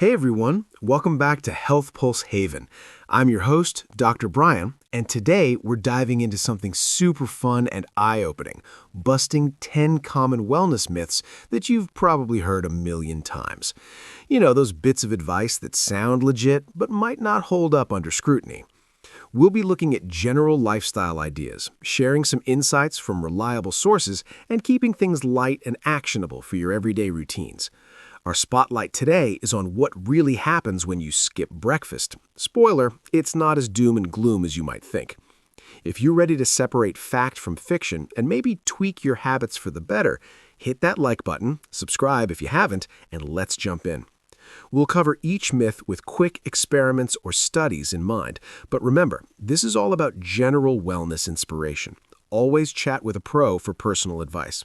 Hey everyone, welcome back to HealthPulse Haven. I'm your host, Dr. Brian, and today we're diving into something super fun and eye-opening, busting 10 common wellness myths that you've probably heard a million times. You know, those bits of advice that sound legit but might not hold up under scrutiny. We'll be looking at general lifestyle ideas, sharing some insights from reliable sources, and keeping things light and actionable for your everyday routines. Our spotlight today is on what really happens when you skip breakfast. Spoiler, it's not as doom and gloom as you might think. If you're ready to separate fact from fiction and maybe tweak your habits for the better, hit that like button, subscribe if you haven't, and let's jump in. We'll cover each myth with quick experiments or studies in mind. But remember, this is all about general wellness inspiration. Always chat with a pro for personal advice.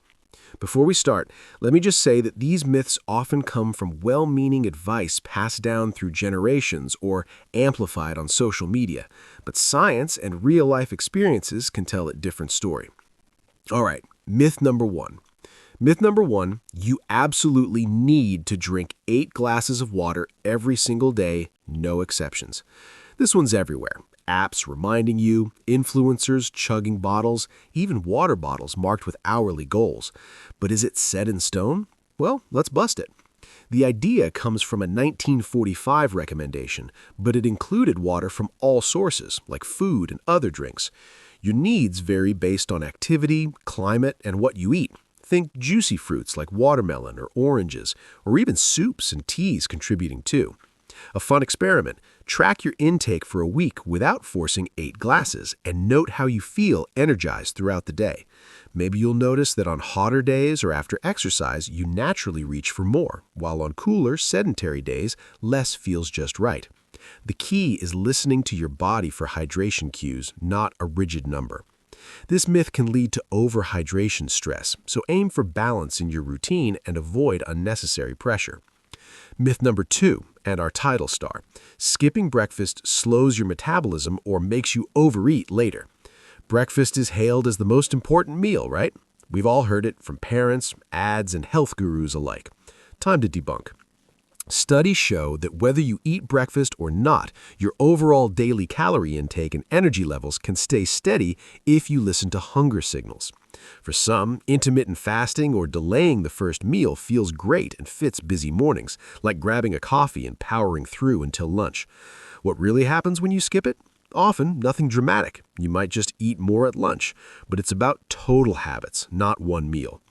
Before we start, let me just say that these myths often come from well-meaning advice passed down through generations or amplified on social media, but science and real-life experiences can tell a different story. All right, myth number one. Myth number one, you absolutely need to drink 8 glasses of water every single day, no exceptions. This one's everywhere. Apps reminding you, influencers chugging bottles, even water bottles marked with hourly goals. But is it set in stone? Well, let's bust it. The idea comes from a 1945 recommendation, but it included water from all sources, like food and other drinks. Your needs vary based on activity, climate, and what you eat. Think juicy fruits like watermelon or oranges, or even soups and teas contributing too. A fun experiment. Track your intake for a week without forcing 8 glasses and note how you feel energized throughout the day. Maybe you'll notice that on hotter days or after exercise, you naturally reach for more, while on cooler, sedentary days, less feels just right. The key is listening to your body for hydration cues, not a rigid number. This myth can lead to overhydration stress, so aim for balance in your routine and avoid unnecessary pressure. Myth number 2, and our title star, skipping breakfast slows your metabolism or makes you overeat later. Breakfast is hailed as the most important meal, right? We've all heard it from parents, ads, and health gurus alike. Time to debunk. Studies show that whether you eat breakfast or not, your overall daily calorie intake and energy levels can stay steady if you listen to hunger signals. For some, intermittent fasting or delaying the first meal feels great and fits busy mornings, like grabbing a coffee and powering through until lunch. What really happens when you skip it? Often, nothing dramatic. You might just eat more at lunch, but it's about total habits, not one meal.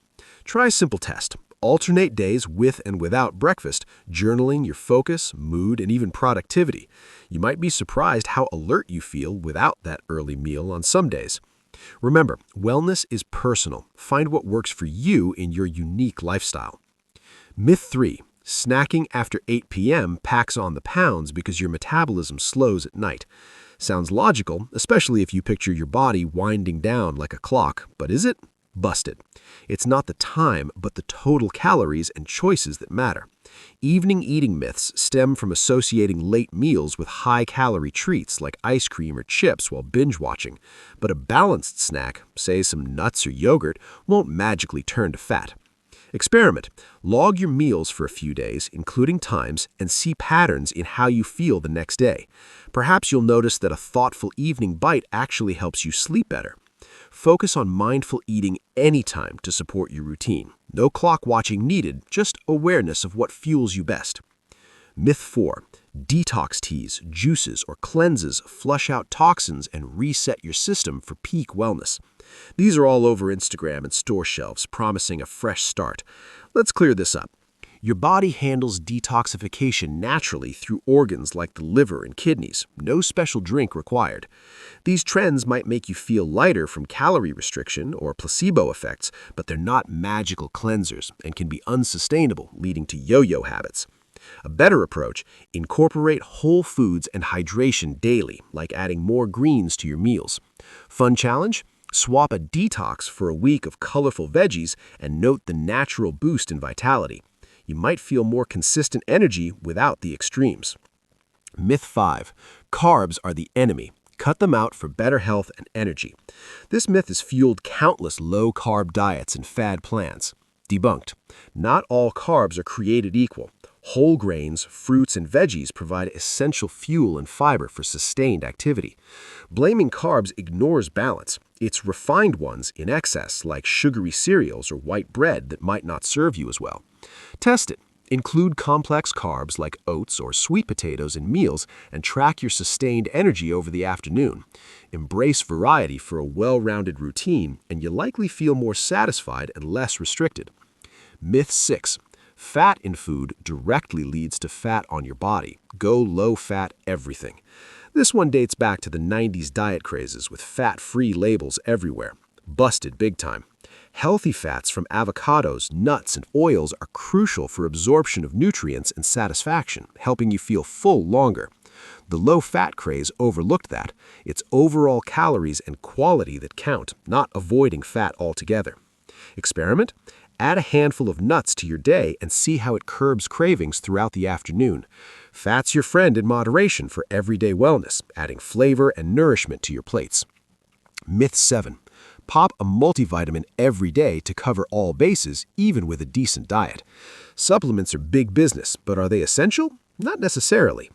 Try a simple test. Alternate days with and without breakfast, journaling your focus, mood, and even productivity. You might be surprised how alert you feel without that early meal on some days. Remember, wellness is personal. Find what works for you in your unique lifestyle. Myth 3. Snacking after 8 p.m. packs on the pounds because your metabolism slows at night. Sounds logical, especially if you picture your body winding down like a clock, but is it? Busted. It's not the time, but the total calories and choices that matter. Evening eating myths stem from associating late meals with high-calorie treats like ice cream or chips while binge-watching. But a balanced snack, say some nuts or yogurt, won't magically turn to fat. Experiment. Log your meals for a few days, including times, and see patterns in how you feel the next day. Perhaps you'll notice that a thoughtful evening bite actually helps you sleep better. Focus on mindful eating anytime to support your routine. No clock watching needed, just awareness of what fuels you best. Myth 4. Detox teas, juices, or cleanses flush out toxins and reset your system for peak wellness. These are all over Instagram and store shelves, promising a fresh start. Let's clear this up. Your body handles detoxification naturally through organs like the liver and kidneys. No special drink required. These trends might make you feel lighter from calorie restriction or placebo effects, but they're not magical cleansers and can be unsustainable, leading to yo-yo habits. A better approach, incorporate whole foods and hydration daily, like adding more greens to your meals. Fun challenge? Swap a detox for a week of colorful veggies and note the natural boost in vitality. You might feel more consistent energy without the extremes. Myth 5. Carbs are the enemy. Cut them out for better health and energy. This myth has fueled countless low-carb diets and fad plans. Debunked. Not all carbs are created equal. Whole grains, fruits, and veggies provide essential fuel and fiber for sustained activity. Blaming carbs ignores balance. It's refined ones in excess, like sugary cereals or white bread, that might not serve you as well. Test it. Include complex carbs like oats or sweet potatoes in meals and track your sustained energy over the afternoon. Embrace variety for a well-rounded routine, and you'll likely feel more satisfied and less restricted. Myth 6. Fat in food directly leads to fat on your body. Go low-fat everything. This one dates back to the 90s diet crazes with fat-free labels everywhere. Busted big time. Healthy fats from avocados, nuts, and oils are crucial for absorption of nutrients and satisfaction, helping you feel full longer. The low-fat craze overlooked that. It's overall calories and quality that count, not avoiding fat altogether. Experiment? Add a handful of nuts to your day and see how it curbs cravings throughout the afternoon. Fat's your friend in moderation for everyday wellness, adding flavor and nourishment to your plates. Myth 7. Pop a multivitamin every day to cover all bases, even with a decent diet. Supplements are big business, but are they essential? Not necessarily.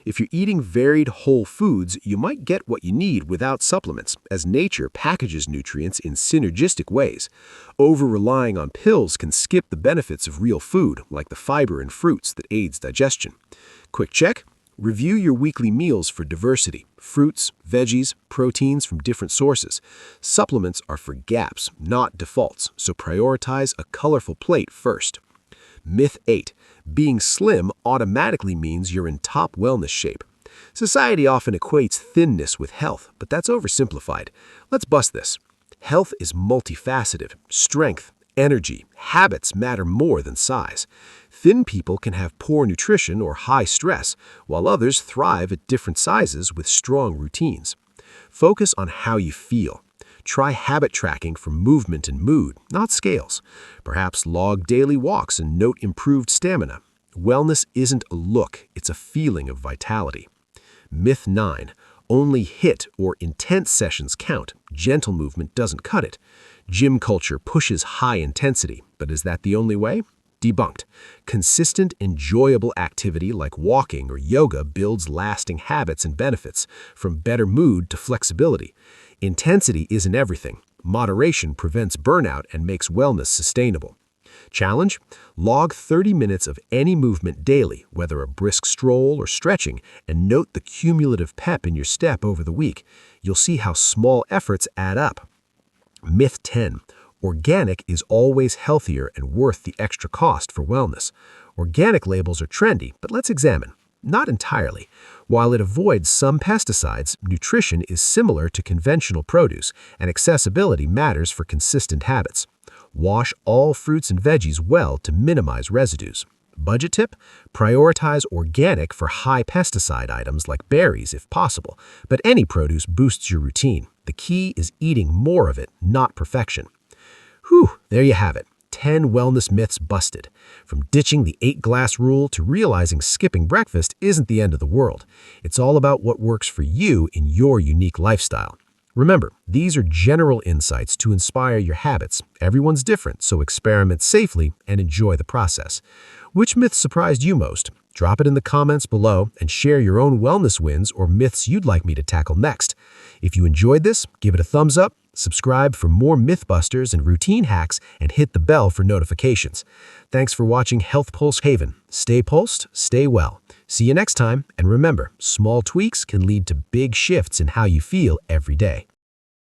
If you're eating varied whole foods, you might get what you need without supplements, as nature packages nutrients in synergistic ways. Over-relying on pills can skip the benefits of real food, like the fiber in fruits that aids digestion. Quick check. Review your weekly meals for diversity: fruits, veggies, proteins from different sources. Supplements are for gaps, not defaults, so prioritize a colorful plate first. Myth 8. Being slim automatically means you're in top wellness shape. Society often equates thinness with health, but that's oversimplified. Let's bust this. Health is multifaceted. Strength, energy, habits matter more than size. Thin people can have poor nutrition or high stress, while others thrive at different sizes with strong routines. Focus on how you feel. Try habit tracking for movement and mood, not scales. Perhaps log daily walks and note improved stamina. Wellness isn't a look, it's a feeling of vitality. Myth 9. Only HIIT or intense sessions count. Gentle movement doesn't cut it. Gym culture pushes high intensity, but is that the only way? Debunked. Consistent, enjoyable activity like walking or yoga builds lasting habits and benefits, from better mood to flexibility. Intensity isn't everything. Moderation prevents burnout and makes wellness sustainable. Challenge? Log 30 minutes of any movement daily, whether a brisk stroll or stretching, and note the cumulative pep in your step over the week. You'll see how small efforts add up. Myth 10. Organic is always healthier and worth the extra cost for wellness. Organic labels are trendy, but let's examine. Not entirely. While it avoids some pesticides, nutrition is similar to conventional produce, and accessibility matters for consistent habits. Wash all fruits and veggies well to minimize residues. Budget tip? Prioritize organic for high pesticide items like berries if possible, but any produce boosts your routine. The key is eating more of it, not perfection. Whew, there you have it. 10 wellness myths busted. From ditching the 8-glass rule to realizing skipping breakfast isn't the end of the world. It's all about what works for you in your unique lifestyle. Remember, these are general insights to inspire your habits. Everyone's different, so experiment safely and enjoy the process. Which myth surprised you most? Drop it in the comments below and share your own wellness wins or myths you'd like me to tackle next. If you enjoyed this, give it a thumbs up, subscribe for more Mythbusters and routine hacks, and hit the bell for notifications. Thanks for watching HealthPulse Haven. Stay pulsed, stay well. See you next time, and remember, small tweaks can lead to big shifts in how you feel every day.